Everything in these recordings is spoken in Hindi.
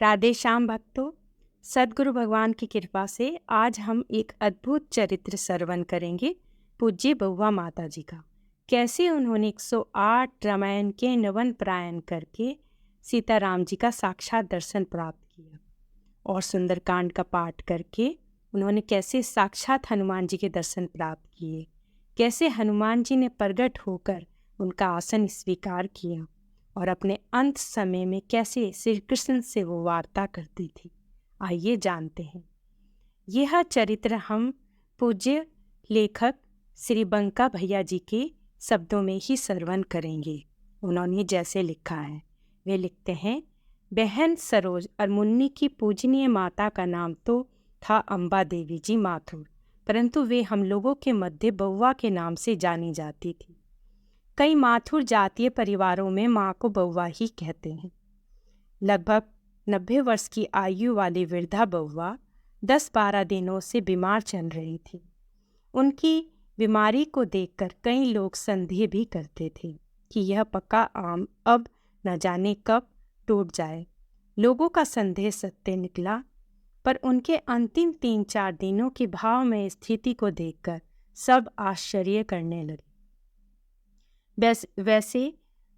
राधे श्याम भक्तों, सद्गुरु भगवान की कृपा से आज हम एक अद्भुत चरित्र श्रवण करेंगे पूज्य बउवा माता जी का। कैसे उन्होंने 108 रामायण के नवन पारायण करके सीताराम जी का साक्षात दर्शन प्राप्त किया और सुंदरकांड का पाठ करके उन्होंने कैसे साक्षात हनुमान जी के दर्शन प्राप्त किए, कैसे हनुमान जी ने प्रकट होकर उनका आसन स्वीकार किया और अपने अंत समय में कैसे श्री कृष्ण से वो वार्ता करती थी। आइए जानते हैं। यह चरित्र हम पूज्य लेखक श्री बंका भैया जी के शब्दों में ही श्रवण करेंगे। उन्होंने जैसे लिखा है, वे लिखते हैं, बहन सरोज और मुन्नी की पूजनीय माता का नाम तो था अम्बा देवी जी माथुर, परंतु वे हम लोगों के मध्य बउवा के नाम से जानी जाती थी। कई माथुर जातीय परिवारों में माँ को बउवा ही कहते हैं। लगभग 90 वर्ष की आयु वाली वृद्धा बउवा 10-12 दिनों से बीमार चल रही थी। उनकी बीमारी को देखकर कई लोग संदेह भी करते थे कि यह पक्का आम अब न जाने कब टूट जाए। लोगों का संदेह सत्य निकला, पर उनके अंतिम 3-4 दिनों की भावमय स्थिति को देखकर सब आश्चर्य करने लगे। वैसे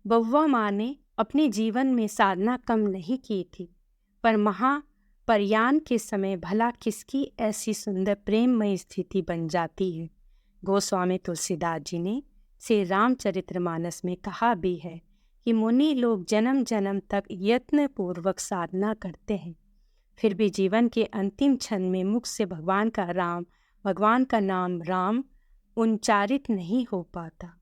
बउवा माँ ने अपने जीवन में साधना कम नहीं की थी, पर महापर्यान के समय भला किसकी ऐसी सुंदर प्रेममय स्थिति बन जाती है। गोस्वामी तुलसीदास जी ने श्री रामचरितमानस में कहा भी है कि मुनि लोग जन्म जन्म तक यत्न पूर्वक साधना करते हैं, फिर भी जीवन के अंतिम क्षण में मुख से भगवान का नाम राम उच्चारित नहीं हो पाता।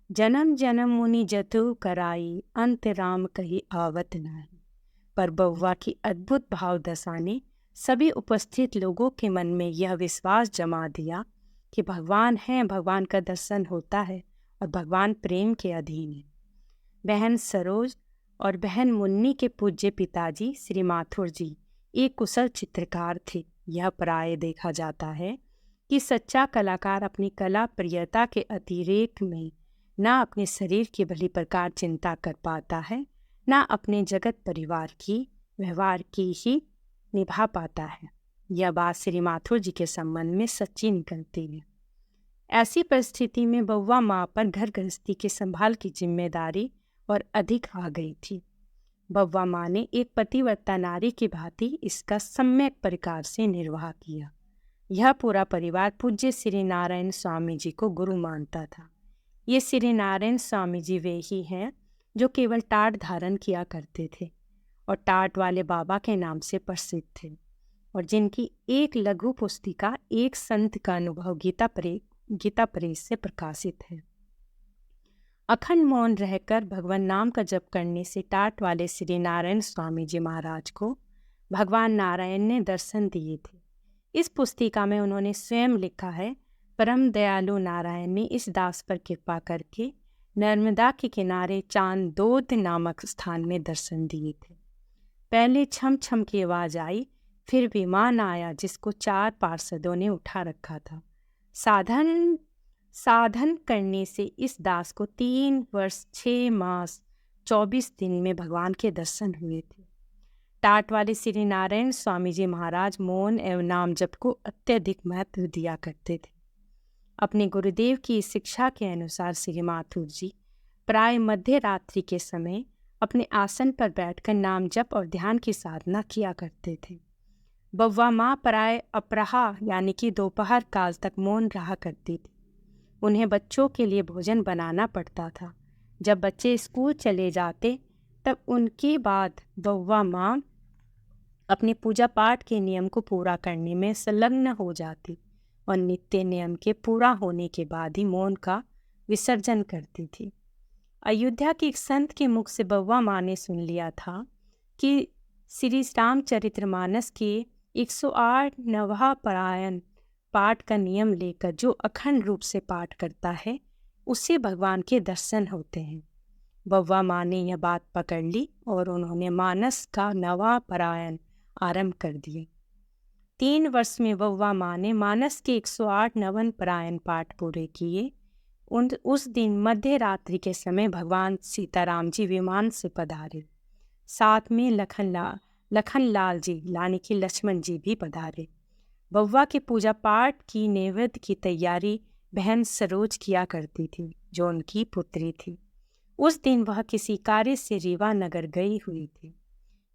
जन्म जन्म मुनि जतु कराई, अंत राम कही आवत नाही। पर बउवा की अद्भुत भाव दशा ने सभी उपस्थित लोगों के मन में यह विश्वास जमा दिया कि भगवान है, भगवान का दर्शन होता है और भगवान प्रेम के अधीन है। बहन सरोज और बहन मुन्नी के पूज्य पिताजी श्री माथुर जी एक कुशल चित्रकार थे। यह प्राय देखा जाता है कि सच्चा कलाकार अपनी कला प्रियता के अतिरेक में ना अपने शरीर की भली प्रकार चिंता कर पाता है, ना अपने जगत परिवार की व्यवहार की ही निभा पाता है। यह बात श्री माथुर जी के संबंध में सच्ची निकलती है। ऐसी परिस्थिति में बउवा माँ पर घर गृहस्थी के संभाल की जिम्मेदारी और अधिक आ गई थी। बउवा माँ ने एक पतिव्रता नारी की भांति इसका सम्यक प्रकार से निर्वाह किया। यह पूरा परिवार पूज्य श्री नारायण स्वामी जी को गुरु मानता था। ये श्री नारायण स्वामी जी वे ही हैं जो केवल टाट धारण किया करते थे और टाट वाले बाबा के नाम से प्रसिद्ध थे, और जिनकी एक लघु पुस्तिका एक संत का अनुभव गीता प्रेस से प्रकाशित है। अखंड मौन रहकर भगवान नाम का जप करने से टाट वाले श्री नारायण स्वामी जी महाराज को भगवान नारायण ने दर्शन दिए थे। इस पुस्तिका में उन्होंने स्वयं लिखा है, परम दयालु नारायण ने इस दास पर कृपा करके नर्मदा के किनारे चांदोद नामक स्थान में दर्शन दिए थे। पहले छम छम की आवाज आई, फिर विमान आया जिसको 4 पार्षदों ने उठा रखा था। साधन करने से इस दास को 3 वर्ष 6 मास 24 दिन में भगवान के दर्शन हुए थे। टाट वाले श्री नारायण स्वामी जी महाराज मौन एवं नाम जप को अत्यधिक महत्व दिया करते थे। अपने गुरुदेव की शिक्षा के अनुसार श्री माथुर जी प्राय मध्य रात्रि के समय अपने आसन पर बैठकर नाम जप और ध्यान की साधना किया करते थे। बउवा माँ प्राय अपराह यानी कि दोपहर काल तक मौन रहा करती थी। उन्हें बच्चों के लिए भोजन बनाना पड़ता था। जब बच्चे स्कूल चले जाते तब उनके बाद बउवा माँ अपने पूजा पाठ के नियम को पूरा करने में संलग्न हो जाती और नित्य नियम के पूरा होने के बाद ही मौन का विसर्जन करती थी। अयोध्या के एक संत के मुख से बउवा माँ ने सुन लिया था कि श्री रामचरितमानस के 108 नवहा पारायण पाठ का नियम लेकर जो अखंड रूप से पाठ करता है उससे भगवान के दर्शन होते हैं। बउवा माँ ने यह बात पकड़ ली और उन्होंने मानस का नवा पारायण आरंभ कर दिए। 3 वर्ष में बउवा माँ ने मानस के 108 नवन पारायण पाठ पूरे किए। उस दिन मध्य रात्रि के समय भगवान सीताराम जी विमान से पधारे। साथ में लखन लाल जी यानी कि लक्ष्मण जी भी पधारे। बउवा के पूजा पाठ की नैवेद्य की तैयारी बहन सरोज किया करती थी, जो उनकी पुत्री थी। उस दिन वह किसी कार्य से रीवा नगर गई हुई थी।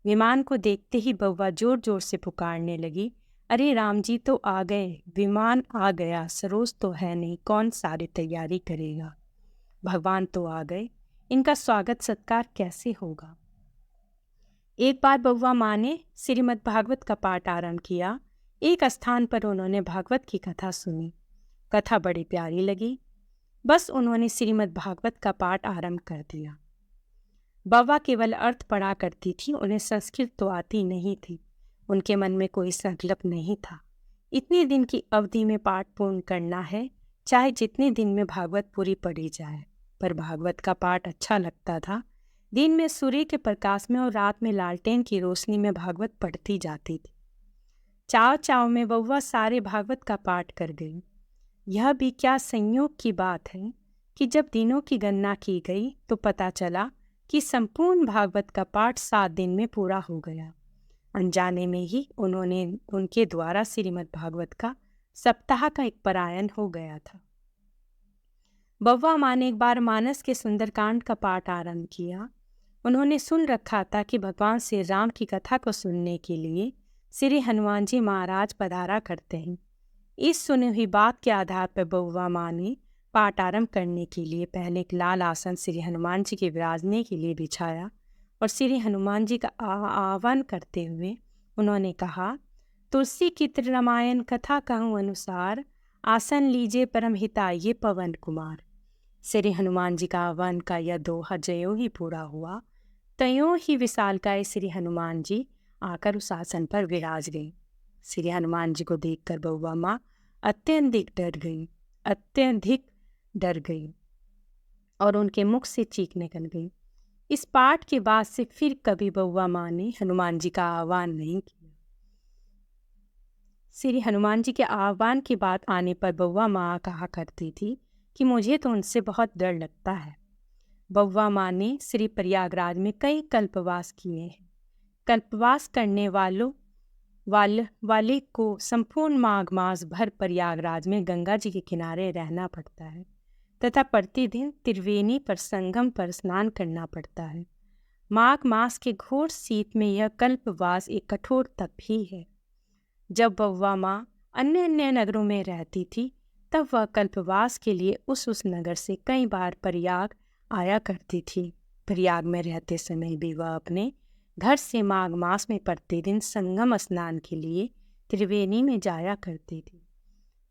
विमान को देखते ही बउवा जोर जोर से पुकारने लगी, अरे राम जी तो आ गए, विमान आ गया, सरोज तो है नहीं, कौन सारी तैयारी करेगा? भगवान तो आ गए, इनका स्वागत सत्कार कैसे होगा? एक बार बउवा माँ ने श्रीमद् भागवत का पाठ आरंभ किया। एक स्थान पर उन्होंने भागवत की कथा सुनी। कथा बड़ी प्यारी लगी। बस उन्होंने श्रीमद् भागवत का पाठ आरंभ कर दिया। बउवा केवल अर्थ पढ़ा करती थी, उन्हें संस्कृत तो आती नहीं थी। उनके मन में कोई संकल्प नहीं था। इतने दिन की अवधि में पाठ पूर्ण करना है, चाहे जितने दिन में भागवत पूरी पढ़ी जाए। पर भागवत का पाठ अच्छा लगता था। दिन में सूर्य के प्रकाश में और रात में लालटेन की रोशनी में भागवत पढ़ती जाती थी। चाव चाव में बउवा सारे भागवत का पाठ कर गई। यह भी क्या संयोग की बात है कि जब दिनों की गणना की गई तो पता चला कि संपूर्ण भागवत का पाठ 7 दिन में पूरा हो गया। अनजाने में ही उनके द्वारा श्रीमद् भागवत का सप्ताह का एक पारायण हो गया था। बउवा माँ ने एक बार मानस के सुंदरकांड का पाठ आरंभ किया। उन्होंने सुन रखा था कि भगवान श्री राम की कथा को सुनने के लिए श्री हनुमान जी महाराज पधारा करते हैं। इस सुनी हुई बात के आधार पर बउवा माँ ने पाठ आरंभ करने के लिए पहले एक लाल आसन श्री हनुमान जी के विराजने के लिए बिछाया और श्री हनुमान जी का आह्वान करते हुए उन्होंने कहा, तुलसी की रामायण कथा कहूँ अनुसार, आसन लीजिए परम हिताये पवन कुमार। श्री हनुमान जी का आह्वान का यह दोहा ज्यों ही पूरा हुआ, त्यों ही विशालकाय श्री हनुमान जी आकर उस आसन पर विराज गई। श्री हनुमान जी को देखकर बउवा माँ अत्यधिक डर गई और उनके मुख से चीख निकल गई। इस पाठ के बाद से फिर कभी बउवा माँ ने हनुमान जी का आह्वान नहीं किया। श्री हनुमान जी के आह्वान की बात आने पर बउवा माँ कहा करती थी कि मुझे तो उनसे बहुत डर लगता है। बउवा माँ ने श्री प्रयागराज में कई कल्पवास किए हैं। कल्पवास करने वाले को संपूर्ण माघ मास भर प्रयागराज में गंगा जी के किनारे रहना पड़ता है तथा प्रतिदिन त्रिवेणी पर संगम पर स्नान करना पड़ता है। माघ मास के घोर शीत में यह कल्पवास एक कठोर तप ही है। जब बउवा माँ अन्य नगरों में रहती थी तब वह कल्पवास के लिए उस नगर से कई बार प्रयाग आया करती थी। प्रयाग में रहते समय भी वह अपने घर से माघ मास में प्रतिदिन संगम स्नान के लिए त्रिवेणी में जाया करती थी।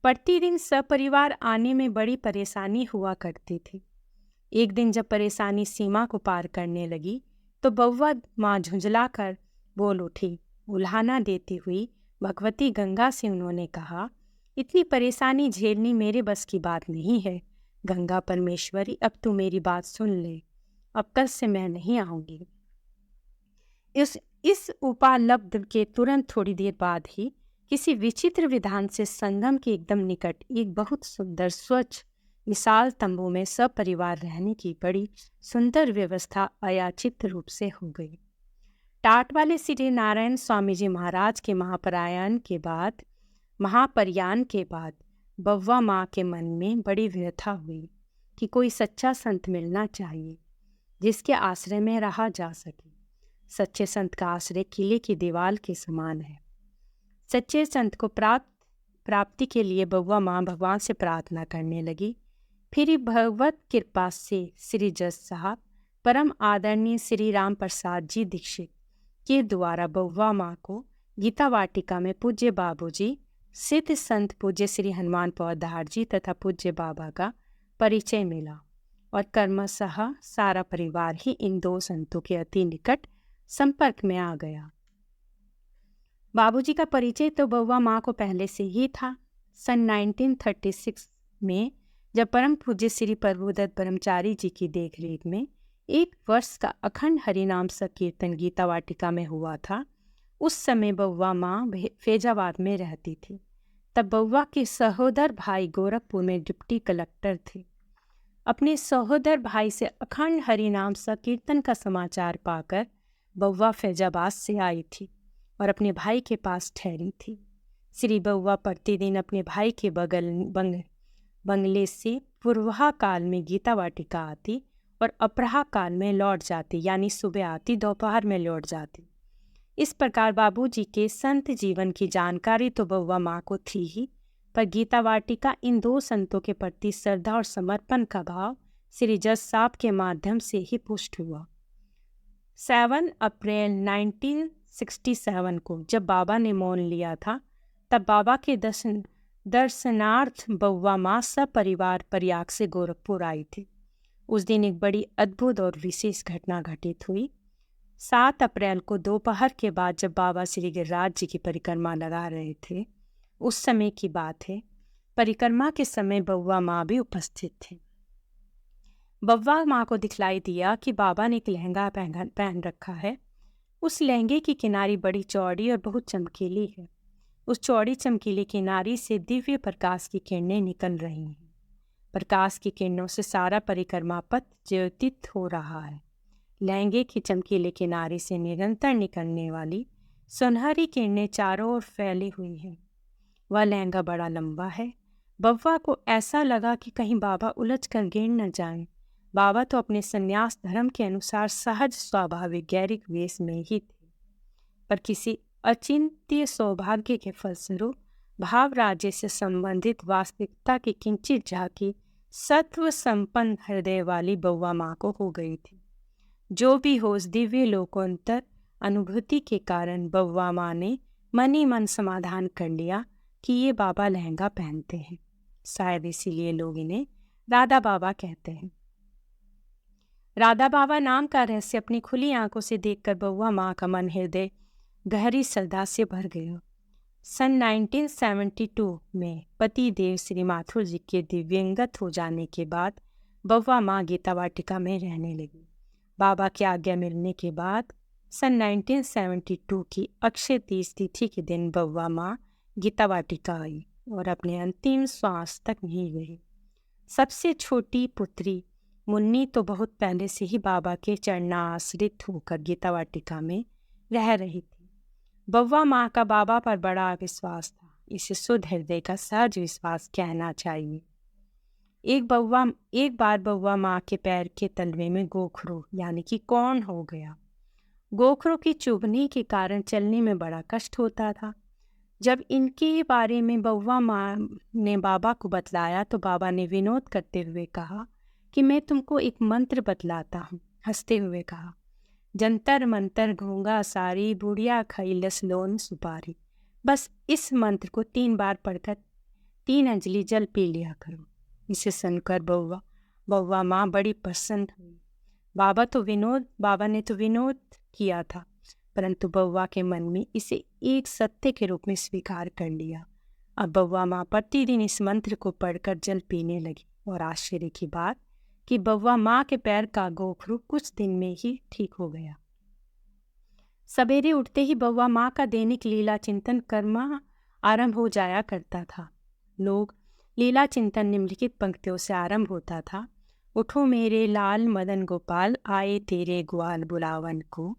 प्रतिदिन सपरिवार आने में बड़ी परेशानी हुआ करती थी। एक दिन जब परेशानी सीमा को पार करने लगी तो बउवा माँ झुंझला कर बोल उठी। उल्हाना देती हुई भगवती गंगा से उन्होंने कहा, इतनी परेशानी झेलनी मेरे बस की बात नहीं है। गंगा परमेश्वरी, अब तू मेरी बात सुन ले, अब कल से मैं नहीं आऊँगी। इस उपालब्ध के तुरंत थोड़ी देर बाद ही किसी विचित्र विधान से संगम के एकदम निकट एक बहुत सुंदर स्वच्छ विशाल तंबू में सपरिवार रहने की बड़ी सुंदर व्यवस्था अयाचित रूप से हो गई। टाट वाले श्री नारायण स्वामी जी महाराज के महापरयान के बाद बउवा माँ के मन में बड़ी व्यथा हुई कि कोई सच्चा संत मिलना चाहिए जिसके आश्रय में रहा जा सके। सच्चे संत का आश्रय किले की दीवार के समान है। सच्चे संत को प्राप्ति के लिए बउवा माँ भगवान से प्रार्थना करने लगी। फिर भगवत कृपा से श्री जज साहब परम आदरणीय श्री राम प्रसाद जी दीक्षित के द्वारा बउवा माँ को गीता वाटिका में पूज्य बाबूजी, सिद्ध संत पूज्य श्री हनुमान पौधार जी तथा पूज्य बाबा का परिचय मिला और कर्मशः सारा परिवार ही इन दो संतों के अति निकट संपर्क में आ गया। बाबूजी का परिचय तो बउवा माँ को पहले से ही था। सन 1936 में जब परम पूज्य श्री प्रभुदत्त ब्रह्मचारी जी की देखरेख में 1 वर्ष का अखंड हरिनाम संकीर्तन गीता वाटिका में हुआ था, उस समय बउवा माँ फैजाबाद में रहती थी। तब बउवा के सहोदर भाई गोरखपुर में डिप्टी कलेक्टर थे। अपने सहोदर भाई से अखंड हरिनाम संकीर्तन का समाचार पाकर बउवा फैजाबाद से आई थी। और अपने भाई के पास ठहरी थी। श्री बउआ प्रतिदिन अपने भाई के बंगले से पूर्वाह काल में गीता वाटिका आती और अपराह काल में लौट जाती, यानी सुबह आती दोपहर में लौट जाती। इस प्रकार बाबूजी के संत जीवन की जानकारी तो बउआ माँ को थी ही, पर गीता वाटिका इन दो संतों के प्रति श्रद्धा और समर्पण का भाव श्री जज साहब के माध्यम से ही पुष्ट हुआ। 7 अप्रैल 1967 को जब बाबा ने मौन लिया था, तब बाबा के दर्शनार्थ बउआ माँ सब परिवार प्रयाग से गोरखपुर आई थी। उस दिन एक बड़ी अद्भुत और विशेष घटना घटित हुई। 7 अप्रैल को दोपहर के बाद जब बाबा श्री गिरिराज जी की परिक्रमा लगा रहे थे, उस समय की बात है। परिक्रमा के समय बउआ माँ भी उपस्थित थे। बउआ माँ को दिखलाई दिया कि बाबा ने एक लहंगा पहन रखा है। उस लहंगे की किनारी बड़ी चौड़ी और बहुत चमकीली है। उस चौड़ी चमकीली किनारी से दिव्य प्रकाश की किरणें निकल रही हैं। प्रकाश की किरणों से सारा परिक्रमा पथ ज्योतित हो रहा है। लहंगे की चमकीले किनारे से निरंतर निकलने वाली सुनहरी किरणें चारों ओर फैली हुई हैं। वह लहंगा बड़ा लंबा है। बउआ को ऐसा लगा कि कहीं बाबा उलझ कर गिर न जाएं। बाबा तो अपने संन्यास धर्म के अनुसार सहज स्वाभाविक गैरिक वेश में ही थे, पर किसी अचिंत्य सौभाग्य के फलस्वरूप भाव राज्य से संबंधित वास्तविकता की किंचित झांकी सत्व संपन्न हृदय वाली बउआ माँ को हो गई थी। जो भी हो, उस दिव्य लोकोत्तर अनुभूति के कारण बउआ माँ ने मन ही मन समाधान कर लिया कि ये बाबा लहंगा पहनते हैं। शायद इसीलिए लोग इन्हें राधा बाबा कहते हैं। राधा बाबा नाम का रहस्य अपनी खुली आंखों से देखकर बउआ माँ का मन हृदय गहरी श्रद्धा से भर गया। सन 1972 में पति देव श्री माथुर जी के दिव्यंगत हो जाने के बाद बउआ माँ गीता वाटिका में रहने लगी। बाबा की आज्ञा मिलने के बाद सन 1972 की अक्षय तीज तिथि के दिन बउआ माँ गीता वाटिका आई और अपने अंतिम श्वास तक नहीं गई। सबसे छोटी पुत्री मुन्नी तो बहुत पहले से ही बाबा के चरणाश्रित होकर गीता वाटिका में रह रही थी। बउआ माँ का बाबा पर बड़ा विश्वास था। इसे शुद्ध हृदय का सहज विश्वास कहना चाहिए। एक बार बउआ माँ के पैर के तलवे में गोखरू यानी कि कौन हो गया। गोखरू की चुभने के कारण चलने में बड़ा कष्ट होता था। जब इनके बारे में बउआ माँ ने बाबा को बतलाया तो बाबा ने विनोद करते हुए कहा कि मैं तुमको एक मंत्र बतलाता हूँ। हंसते हुए कहा, जंतर मंतर घूंगा सारी बुढ़िया खाई लसलोन सुपारी। बस इस मंत्र को 3 बार पढ़कर 3 अंजलि जल पी लिया करो। इसे सुनकर बउआ माँ बड़ी प्रसन्न हुई। बाबा ने तो विनोद किया था, परंतु बउआ के मन में इसे एक सत्य के रूप में स्वीकार कर लिया। अब बउआ माँ प्रतिदिन इस मंत्र को पढ़कर जल पीने लगी और आश्चर्य की बात कि बउआ माँ के पैर का गोखरू कुछ दिन में ही ठीक हो गया। सवेरे उठते ही बउआ माँ का दैनिक लीला चिंतन कर्म आरंभ हो जाया करता था। लीला चिंतन निम्नलिखित पंक्तियों से आरंभ होता था। उठो मेरे लाल मदन गोपाल, आए तेरे ग्वाल बुलावन को।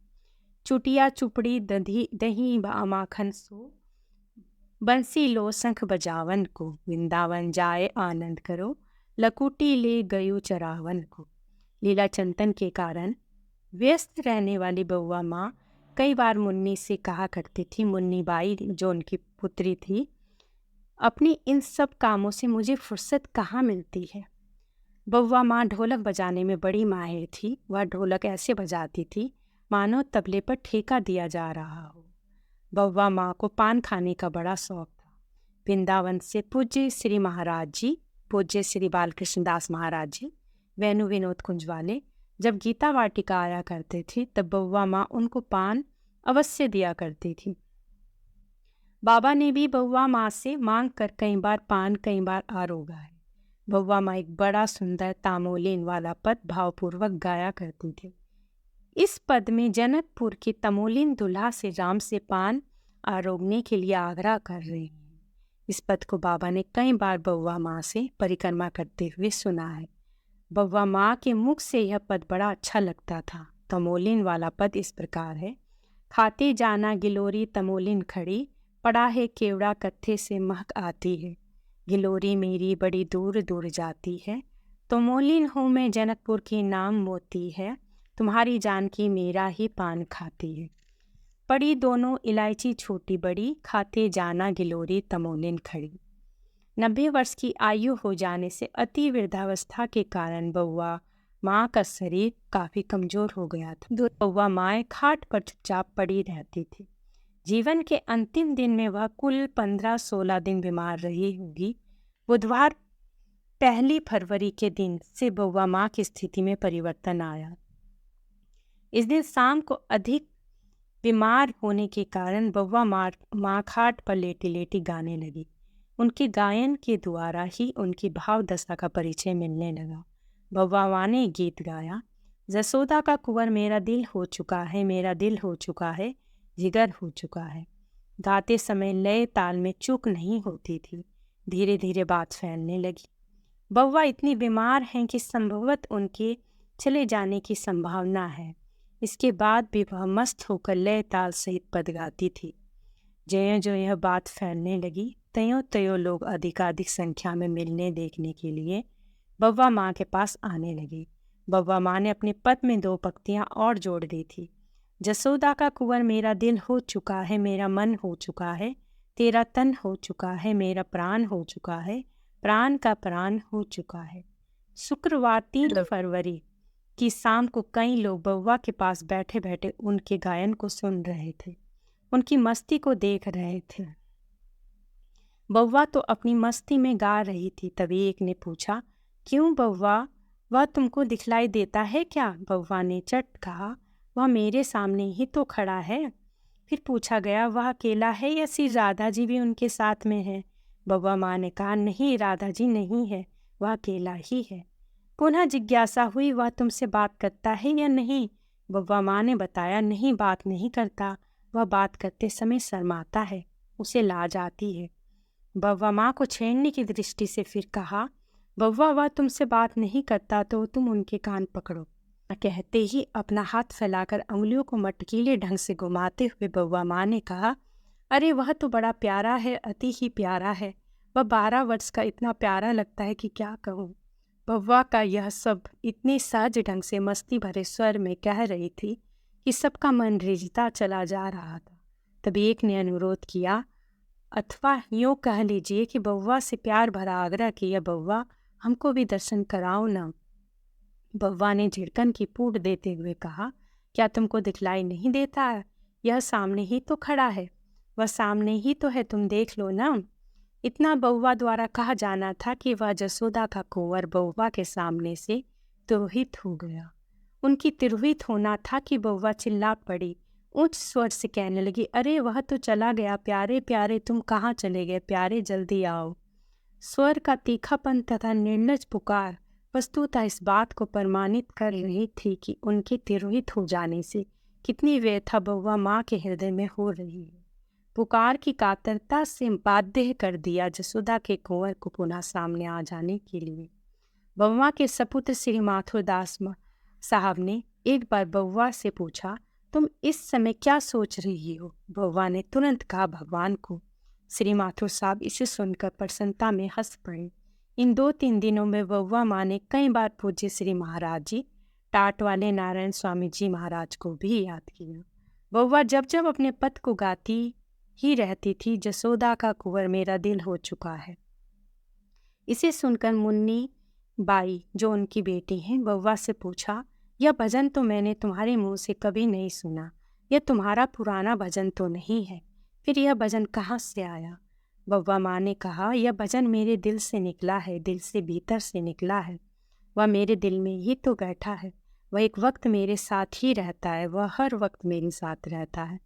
चुटिया चुपड़ी दही माखन सो, बंसी लो शंख बजावन को। वृंदावन जाए आनंद करो, लकुटी ले गयो चरावन को। लीला चिंतन के कारण व्यस्त रहने वाली बउआ माँ कई बार मुन्नी से कहा करती थी, मुन्नी बाई जो उनकी पुत्री थी, अपनी इन सब कामों से मुझे फुर्सत कहाँ मिलती है। बउआ माँ ढोलक बजाने में बड़ी माहिर थी। वह ढोलक ऐसे बजाती थी मानो तबले पर ठेका दिया जा रहा हो। बउआ माँ को पान खाने का बड़ा शौक था। वृंदावन से पूज्य श्री महाराज जी, पूज्य श्री बालकृष्ण दास महाराज जी, वेणु विनोद कुंज वाले जब गीता वाटिका आया करते थे तब बउआ माँ उनको पान अवश्य दिया करती थी। बाबा ने भी बउआ माँ से मांग कर कई बार पान कई बार आरोगा है। बउआ माँ एक बड़ा सुंदर तामोलिन वाला पद भावपूर्वक गाया करती थी। इस पद में जनकपुर की तमोलिन दुल्हा से राम से पान आरोगने के लिए आग्रह कर रहे हैं। इस पद को बाबा ने कई बार बउआ माँ से परिक्रमा करते हुए सुना है। बउआ माँ के मुख से यह पद बड़ा अच्छा लगता था। तमोलिन वाला पद इस प्रकार है। खाते जाना गिलोरी तमोलिन खड़ी, पड़ा है केवड़ा कत्थे से महक आती है। गिलोरी मेरी बड़ी दूर दूर जाती है, तमोलिन हूँ मैं जनकपुर की नाम मोती है, तुम्हारी जानकी मेरा ही पान खाती है। पड़ी दोनों इलायची छोटी बड़ी, खाते जाना गिलोरी तमोलिन खड़ी। 90 वर्ष की आयु हो जाने से अति वृद्धावस्था के कारण बउआ माँ का शरीर काफी कमजोर हो गया था। बउआ माँ खाट पर चुपचाप पड़ी रहती थी। जीवन के अंतिम दिन में वह कुल 15-16 दिन बीमार रही होगी। बुधवार 1 फरवरी के दिन से बउआ माँ की स्थिति में परिवर्तन आया। इस दिन शाम को अधिक बीमार होने के कारण बउआ माँ खाट पर लेटी लेटी गाने लगी। उनके गायन के द्वारा ही उनकी भाव दशा का परिचय मिलने लगा। बउआ माँ ने गीत गाया, जसोदा का कुंवर मेरा दिल हो चुका है, मेरा दिल हो चुका है, जिगर हो चुका है। गाते समय लय ताल में चूक नहीं होती थी। धीरे धीरे बात फैलने लगी। बउआ इतनी बीमार हैं कि संभवतः उनके चले जाने की संभावना है। इसके बाद भी वह मस्त होकर लय ताल सहित पद गाती थी। ज्यों ज्यों यह बात फैलने लगी, त्यों त्यों लोग अधिकाधिक संख्या में मिलने देखने के लिए बउआ माँ के पास आने लगे। बउआ माँ ने अपने पद में 2 पंक्तियाँ और जोड़ दी थी। जसोदा का कुंवर मेरा दिल हो चुका है, मेरा मन हो चुका है, तेरा तन हो चुका है, मेरा प्राण हो चुका है, प्राण का प्राण हो चुका है। शुक्रवार 3 फरवरी की शाम को कई लोग बउआ के पास बैठे बैठे उनके गायन को सुन रहे थे, उनकी मस्ती को देख रहे थे। बउआ तो अपनी मस्ती में गा रही थी। तभी एक ने पूछा, क्यों बउआ, वह तुमको दिखलाई देता है क्या? बउआ ने चट कहा, वह मेरे सामने ही तो खड़ा है। फिर पूछा गया, वह अकेला है या श्री राधा जी भी उनके साथ में है? बउआ माँ ने कहा, नहीं, राधा जी नहीं है, वह अकेला ही है। पुनः जिज्ञासा हुई, वह तुमसे बात करता है या नहीं? बउआ माँ ने बताया, नहीं, बात नहीं करता, वह बात करते समय शर्माता है, उसे लाज आती है। बउआ माँ को छेड़ने की दृष्टि से फिर कहा, बउआ, वह तुमसे बात नहीं करता तो तुम उनके कान पकड़ो। कहते ही अपना हाथ फैलाकर उंगलियों को मटकीले ढंग से घुमाते हुए बउआ माँ ने कहा, अरे वह तो बड़ा प्यारा है, अति ही प्यारा है, वह 12 वर्ष का इतना प्यारा लगता है कि क्या कहूँ। बउआ का यह सब इतने सहज ढंग से मस्ती भरे स्वर में कह रही थी कि सबका मन रिझता चला जा रहा था। तभी एक ने अनुरोध किया, अथवा यूँ कह लीजिए कि बउआ से प्यार भरा आग्रह किया, बउआ हमको भी दर्शन कराओ ना। बउआ ने झिड़कन की पूट देते हुए कहा, क्या तुमको दिखलाई नहीं देता है? यह सामने ही तो खड़ा है, वह सामने ही तो है, तुम देख लो ना। इतना बउआ द्वारा कहा जाना था कि वह जसोदा का कुंवर बउआ के सामने से तिरोहित हो गया। उनकी तिरोहित होना था कि बउआ चिल्ला पड़ी, ऊंच स्वर से कहने लगी, अरे वह तो चला गया, प्यारे प्यारे तुम कहाँ चले गए, प्यारे जल्दी आओ। स्वर का तीखापन तथा निर्लज पुकार वस्तुतः इस बात को प्रमाणित कर रही थी कि उनके तिरोहित हो जाने से कितनी व्यथा बउआ माँ के हृदय में हो रही है। पुकार की कातरता से बाध्य कर दिया जसोदा के कुंवर को पुनः सामने आ जाने के लिए। बउआ के सपुत्र श्री माथुरदास साहब ने एक बार बउआ से पूछा, तुम इस समय क्या सोच रही हो? बउआ ने तुरंत कहा, भगवान को। श्री माथुर साहब इसे सुनकर प्रसन्नता में हंस पड़े। इन 2-3 दिनों में बउआ माँ ने कई बार पूज्य श्री महाराज जी, टाट वाले नारायण स्वामी जी महाराज को भी याद किया। बउआ जब जब अपने पद को गाती ही रहती थी, जसोदा का कुंवर मेरा दिल हो चुका है। इसे सुनकर मुन्नी बाई, जो उनकी बेटी हैं, बउआ से पूछा, यह भजन तो मैंने तुम्हारे मुंह से कभी नहीं सुना, यह तुम्हारा पुराना भजन तो नहीं है, फिर यह भजन कहाँ से आया? बउआ माँ ने कहा, यह भजन मेरे दिल से निकला है, दिल से भीतर से निकला है। वह मेरे दिल में ही तो बैठा है, वह एक वक्त मेरे साथ ही रहता है, वह हर वक्त मेरे साथ रहता है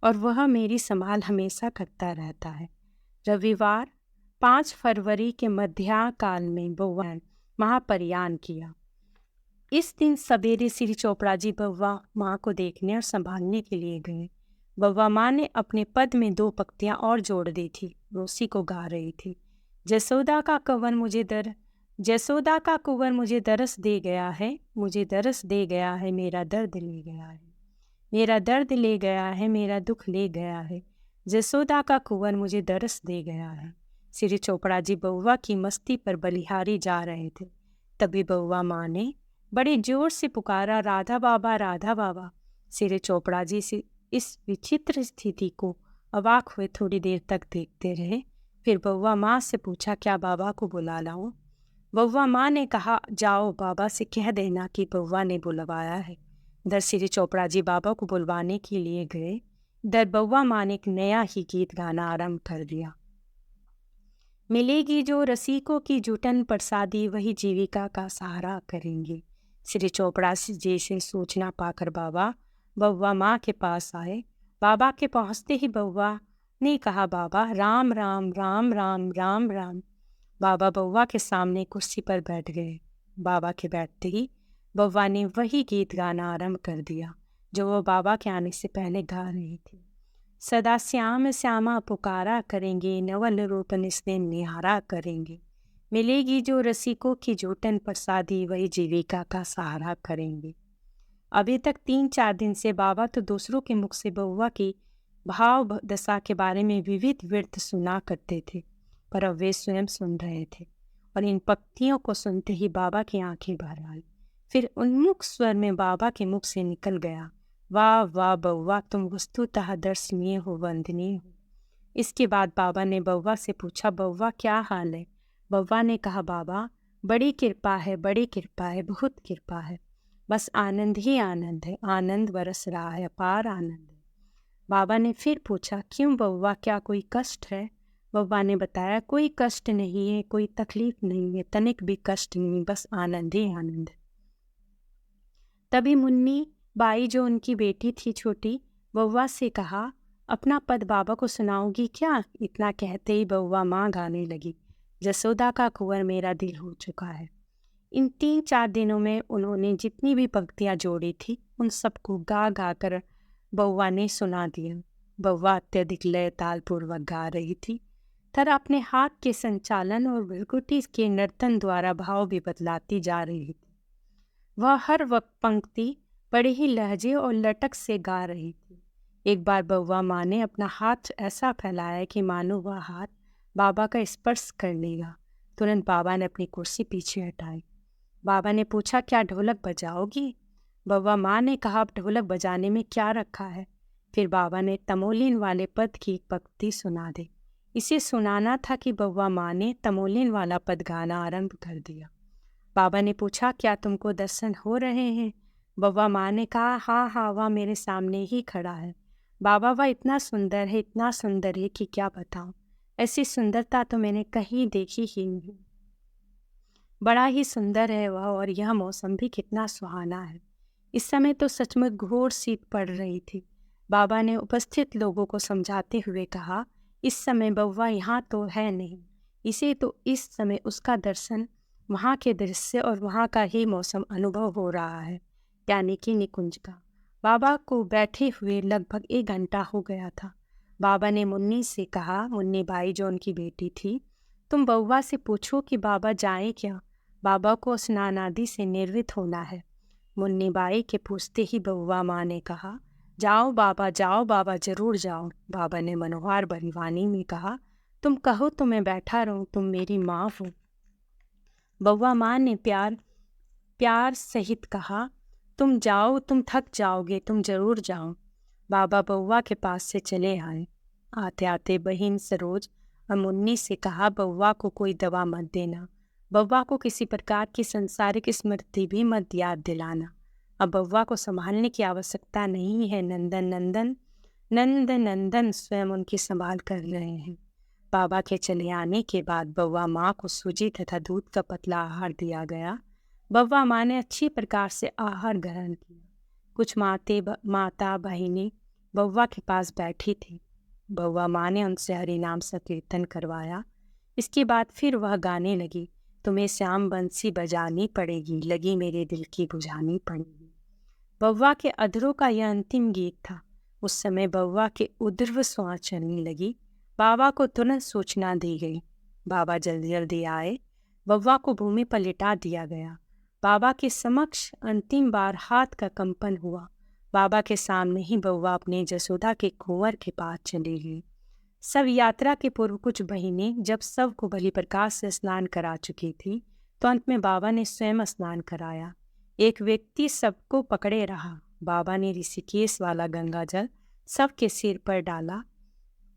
और वह मेरी संभाल हमेशा करता रहता है। रविवार 5 फरवरी के मध्याह्न काल में बउआ महाप्रयाण किया। इस दिन सवेरे श्री चोपड़ा जी बउआ माँ को देखने और संभालने के लिए गए। बउआ माँ ने अपने पद में 2 पंक्तियाँ और जोड़ दी थी, उसी को गा रही थी। जसोदा का कुंवर मुझे दरस दे गया है, मुझे दरस दे गया है, मेरा दर्द ले गया है। मेरा दर्द ले गया है, मेरा दुख ले गया है। जसोदा का कुंवर मुझे दरस दे गया है। श्री चोपड़ा जी बउवा की मस्ती पर बलिहारी जा रहे थे। तभी बउवा माँ ने बड़े जोर से पुकारा, राधा बाबा, राधा बाबा। श्री चोपड़ा जी से इस विचित्र स्थिति को अवाक हुए थोड़ी देर तक देखते रहे। फिर बउवा माँ से पूछा, क्या बाबा को बुला लाऊं? बउवा माँ ने कहा, जाओ बाबा से कह देना कि बउवा ने बुलवाया है। इधर श्री चोपड़ा जी बाबा को बुलवाने के लिए गए। इधर बउवा माँ ने एक नया ही गीत गाना आरंभ कर दिया। मिलेगी जो रसिकों की जुटन प्रसादी, वही जीविका का सहारा करेंगे। श्री चोपड़ा जी से सूचना पाकर बाबा बउवा माँ के पास आए। बाबा के पहुँचते ही बउवा ने कहा, बाबा राम राम राम राम राम राम। बाबा बउवा के सामने कुर्सी पर बैठ गए। बाबा के बैठते ही बउवा ने वही गीत गाना आरंभ कर दिया जो वो बाबा के आने से पहले गा रही थी। सदा श्याम श्यामा पुकारा करेंगे, नवल रूप निस्ते निहारा करेंगे। मिलेगी जो रसिकों की जोटन प्रसादी, वही जीविका का सहारा करेंगे। अभी तक 3-4 दिन से बाबा तो दूसरों के मुख से बउवा की भाव दशा के बारे में विविध वृत्त सुना करते थे, पर अब वे स्वयं सुन रहे थे और इन पंक्तियों को सुनते ही बाबा की आंखें भर आई। फिर उन्मुख स्वर में बाबा के मुख से निकल गया, वाह वाह बउवा, तुम वस्तुतः दर्शनीय हो, वंदनीय हो। इसके बाद बाबा ने बउवा से पूछा, बउवा क्या हाल है? बउवा ने कहा, बाबा बड़ी कृपा है, बड़ी कृपा है, बहुत कृपा है, बस आनंद ही आनंद है, आनंद बरस रहा है, अपार आनंद है। बाबा ने फिर पूछा, क्यों बउवा, क्या कोई कष्ट है? बउवा ने बताया, कोई कष्ट नहीं है, कोई तकलीफ नहीं है, तनिक भी कष्ट नहीं, बस आनंद ही आनंद है। तभी मुन्नी बाई जो उनकी बेटी थी छोटी, बउवा से कहा, अपना पद बाबा को सुनाओगी क्या? इतना कहते ही बउवा माँ गाने लगी, जसोदा का कुंवर मेरा दिल हो चुका है। इन 3-4 दिनों में उन्होंने जितनी भी पंक्तियाँ जोड़ी थी उन सबको गा गा कर बउवा ने सुना दिया। बउवा अत्यधिक लय ताल पूर्वक गा रही थी। तरह अपने हाथ के संचालन और भृकुटी के नर्तन द्वारा भाव भी बदलाती जा रही थी। वह हर वक्त पंक्ति बड़े ही लहजे और लटक से गा रही थी। एक बार बउवा माँ ने अपना हाथ ऐसा फैलाया कि मानो वह हाथ बाबा का स्पर्श कर लेगा। तुरंत बाबा ने अपनी कुर्सी पीछे हटाई। बाबा ने पूछा, क्या ढोलक बजाओगी? बउवा माँ ने कहा, अब ढोलक बजाने में क्या रखा है? फिर बाबा ने तमोलिन वाले पद की एक पंक्ति सुना दी। इसे सुनाना था कि बउवा माँ ने तमोलिन वाला पद गाना आरंभ कर दिया। बाबा ने पूछा, क्या तुमको दर्शन हो रहे हैं? बउवा माँ ने कहा, हाँ हाँ, वह मेरे सामने ही खड़ा है। बाबा वह इतना सुंदर है, इतना सुंदर है कि क्या बताऊं। ऐसी सुंदरता तो मैंने कहीं देखी ही नहीं। बड़ा ही सुंदर है वह, और यह मौसम भी कितना सुहाना है। इस समय तो सचमुच घोर शीत पड़ रही थी। बाबा ने उपस्थित लोगों को समझाते हुए कहा, इस समय बउवा यहाँ तो है नहीं, इसे तो इस समय उसका दर्शन, वहाँ के दृश्य और वहाँ का ही मौसम अनुभव हो रहा है, यानी कि निकुंज का। बाबा को बैठे हुए लगभग 1 घंटा हो गया था। बाबा ने मुन्नी से कहा, मुन्नी बाई जो उनकी बेटी थी, तुम बउवा से पूछो कि बाबा जाए क्या, बाबा को स्नान आदि से निर्वित होना है। मुन्नी बाई के पूछते ही बउवा माँ ने कहा, जाओ बाबा जरूर जाओ। बाबा ने मनोहार भरी वाणी में कहा, तुम कहो तो मैं बैठा रहूं, तुम मेरी माँ हो। बउवा माँ ने प्यार सहित कहा, तुम जाओ, तुम थक जाओगे, तुम जरूर जाओ। बाबा बउवा के पास से चले आए। आते आते बहन सरोज और मुन्नी से कहा, बउवा को कोई दवा मत देना, बउवा को किसी प्रकार की संसारिक स्मृति भी मत याद दिलाना। अब बउवा को संभालने की आवश्यकता नहीं है, नंदन स्वयं उनकी संभाल कर रहे हैं। बाबा के चले आने के बाद बउवा माँ को सूजी तथा दूध का पतला आहार दिया गया। बउवा माँ ने अच्छी प्रकार से आहार ग्रहण किया। कुछ माता बहिनी बउवा के पास बैठी थी। बउवा माँ ने उनसे हरि नाम संकीर्तन करवाया। इसके बाद फिर वह गाने लगी, तुम्हें श्याम बंसी बजानी पड़ेगी, लगी मेरे दिल की बुझानी पड़ेगी। बउवा के अधरों का यह अंतिम गीत था। उस समय बउवा के उद्रव श्वास चलने लगी। बाबा को तुरंत सूचना दी गई। बाबा जल्दी जल्दी आए। बउवा को भूमि पर लिटा दिया गया। बाबा के समक्ष अंतिम बार हाथ का कंपन हुआ। बाबा के सामने ही बउआ अपने जसोदा के कुंवर के पास चली गई। सब यात्रा के पूर्व कुछ महीने जब सबको बलि प्रकाश से स्नान करा चुकी थी, तो अंत में बाबा ने स्वयं स्नान कराया। एक व्यक्ति सबको पकड़े रहा। बाबा ने ऋषिकेश वाला गंगा जल सबके सिर पर डाला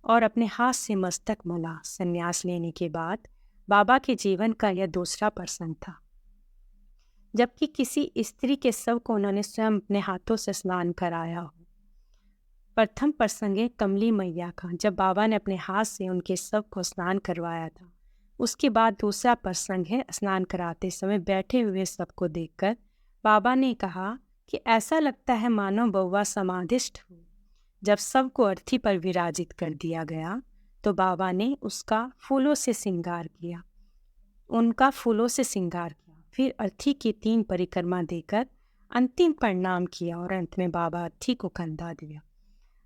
और अपने हाथ से मस्तक मला। संन्यास लेने के बाद बाबा के जीवन का यह दूसरा प्रसंग था, जबकि किसी स्त्री के शव को उन्होंने स्वयं अपने हाथों से स्नान कराया हो। प्रथम प्रसंग है कमली मैया का, जब बाबा ने अपने हाथ से उनके शव को स्नान करवाया था। उसके बाद दूसरा प्रसंग है स्नान कराते समय बैठे हुए सबको देखकर बाबा ने कहा कि ऐसा लगता है मानो बउआ समाधिष्ठ हो। जब सबको अर्थी पर विराजित कर दिया गया तो बाबा ने उनका फूलों से श्रृंगार किया। फिर अर्थी की 3 परिक्रमा देकर अंतिम प्रणाम किया और अंत में बाबा अर्थी को कंधा दिया।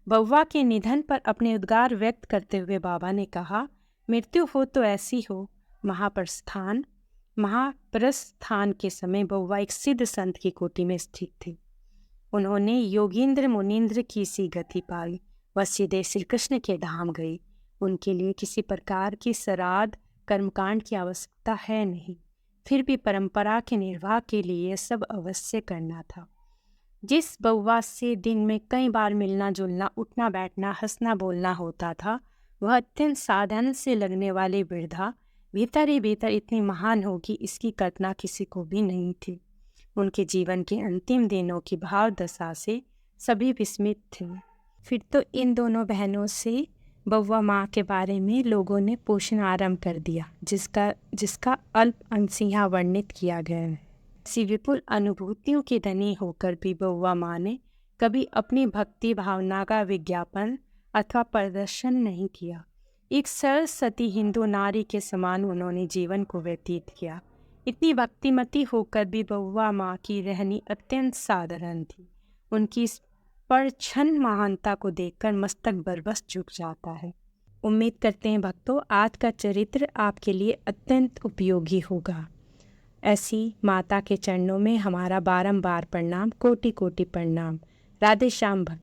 बउआ के निधन पर अपने उद्गार व्यक्त करते हुए बाबा ने कहा, मृत्यु हो तो ऐसी हो। महाप्रस्थान के समय बउआ एक सिद्ध संत की कोटि में स्थित थी। उन्होंने योगींद्र मुनींद्र की सी गति पाई। वह सीधे श्री कृष्ण के धाम गई। उनके लिए किसी प्रकार की श्राद्ध कर्मकांड की आवश्यकता है नहीं, फिर भी परंपरा के निर्वाह के लिए सब अवश्य करना था। जिस बउआ से दिन में कई बार मिलना जुलना, उठना बैठना, हंसना बोलना होता था, वह अत्यंत साधारण से लगने वाली वृद्धा भीतर ही भीतर इतनी महान होगी, इसकी कल्पना किसी को भी नहीं थी। उनके जीवन के अंतिम दिनों की भाव दशा से सभी विस्मित थे। फिर तो इन दोनों बहनों से बउआ माँ के बारे में लोगों ने पूछना आरंभ कर दिया, जिसका अल्प अंश यहाँ वर्णित किया गया है। ऐसी विपुल अनुभूतियों की धनी होकर भी बउआ माँ ने कभी अपनी भक्ति भावना का विज्ञापन अथवा प्रदर्शन नहीं किया। एक सरल सती हिंदू नारी के समान उन्होंने जीवन को व्यतीत किया। इतनी भक्तिमती होकर भी बउआ माँ की रहनी अत्यंत साधारण थी। उनकी इस परछन महानता को देखकर मस्तक बरबस झुक जाता है। उम्मीद करते हैं भक्तों, आज का चरित्र आपके लिए अत्यंत उपयोगी होगा। ऐसी माता के चरणों में हमारा बारंबार प्रणाम, कोटि कोटि प्रणाम। राधे श्याम भक्त।